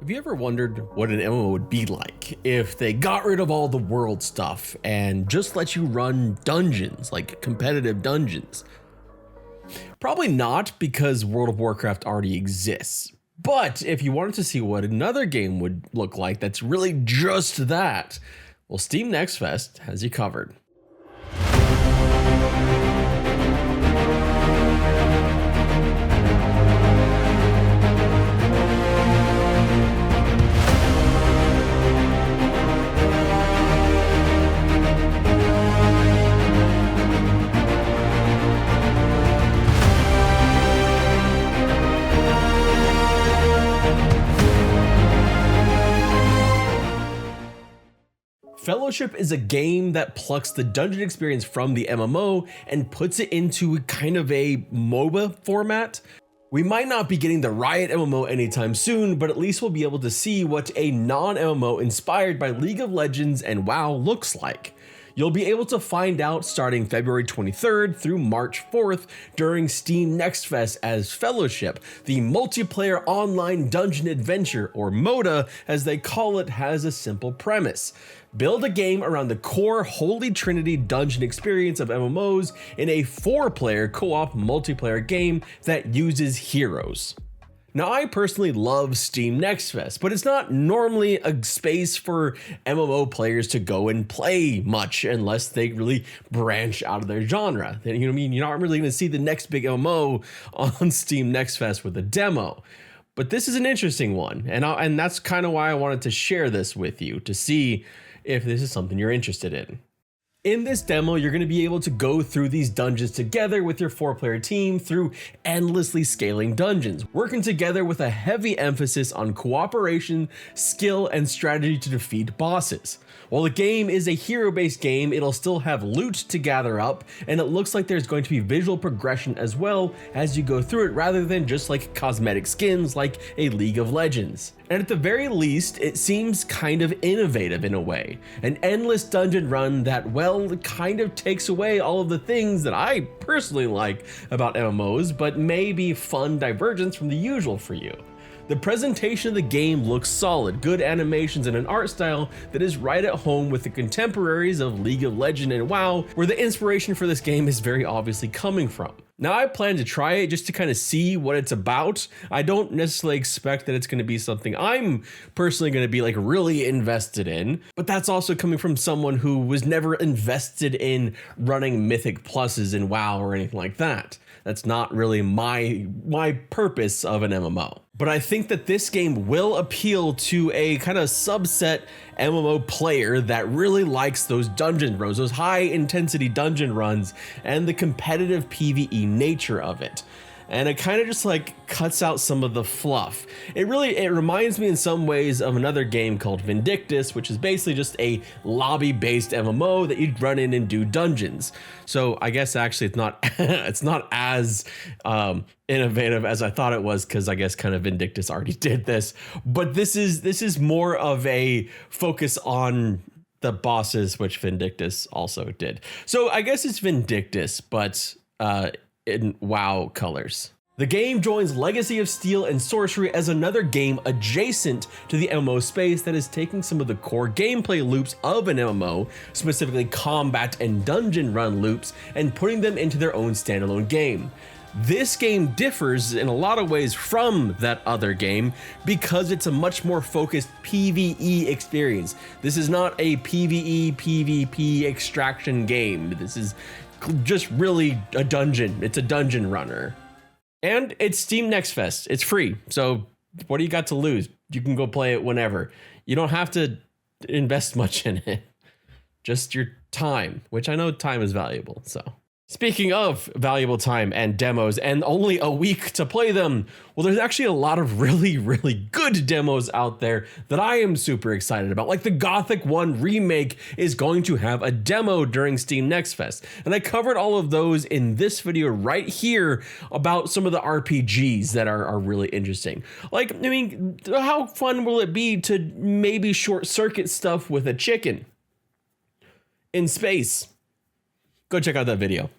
Have you ever wondered what an MMO would be like if they got rid of all the world stuff and just let you run dungeons, like competitive dungeons? Probably not, because World of Warcraft already exists. But if you wanted to see what another game would look like that's really just that, well, Steam Next Fest has you covered. Fellowship is a game that plucks the dungeon experience from the MMO and puts it into kind of a MOBA format. We might not be getting the Riot MMO anytime soon, but at least we'll be able to see what a non-MMO inspired by League of Legends and WoW looks like. You'll be able to find out starting February 23rd through March 4th during Steam Next Fest as Fellowship. The multiplayer online dungeon adventure, or MODA as they call it, has a simple premise. Build a game around the core Holy Trinity dungeon experience of MMOs in a 4-player co-op multiplayer game that uses heroes. Now, I personally love Steam Next Fest, but it's not normally a space for MMO players to go and play much unless they really branch out of their genre. You know what I mean? You're not really going to see the next big MMO on Steam Next Fest with a demo. But this is an interesting one, and that's kind of why I wanted to share this with you, to see if this is something you're interested in. In this demo, you're going to be able to go through these dungeons together with your 4-player team through endlessly scaling dungeons, working together with a heavy emphasis on cooperation, skill, and strategy to defeat bosses. While the game is a hero-based game, it'll still have loot to gather up, and it looks like there's going to be visual progression as well as you go through it, rather than just like cosmetic skins like a League of Legends. And at the very least, it seems kind of innovative in a way. An endless dungeon run that, well, kind of takes away all of the things that I personally like about MMOs, but may be fun divergence from the usual for you. The presentation of the game looks solid, good animations and an art style that is right at home with the contemporaries of League of Legends and WoW, where the inspiration for this game is very obviously coming from. Now, I plan to try it just to kind of see what it's about. I don't necessarily expect that it's going to be something I'm personally going to be like really invested in, but that's also coming from someone who was never invested in running Mythic Pluses in WoW or anything like that. That's not really my purpose of an MMO. But I think that this game will appeal to a kind of subset MMO player that really likes those dungeon runs, those high intensity dungeon runs, and the competitive PvE nature of it. And it kind of just like cuts out some of the fluff. It reminds me in some ways of another game called Vindictus, which is basically just a lobby-based MMO that you'd run in and do dungeons. So I guess actually it's not it's not as innovative as I thought it was, because I guess kind of Vindictus already did this. But this is more of a focus on the bosses, which Vindictus also did. So I guess it's Vindictus, but in WoW colors. The game joins Legacy of Steel and Sorcery as another game adjacent to the MMO space that is taking some of the core gameplay loops of an MMO, specifically combat and dungeon run loops, and putting them into their own standalone game. This game differs in a lot of ways from that other game because it's a much more focused PvE experience. This is not a PvE, PvP extraction game. This is just really a dungeon. It's a dungeon runner. And it's Steam Next Fest. It's free. So what do you got to lose? You can go play it whenever. You don't have to invest much in it. Just your time, which I know time is valuable. So speaking of valuable time and demos and only a week to play them, well, there's actually a lot of really, really good demos out there that I am super excited about. Like the Gothic 1 remake is going to have a demo during Steam Next Fest. And I covered all of those in this video right here about some of the RPGs that are really interesting. Like, I mean, how fun will it be to maybe short circuit stuff with a chicken in space? Go check out that video.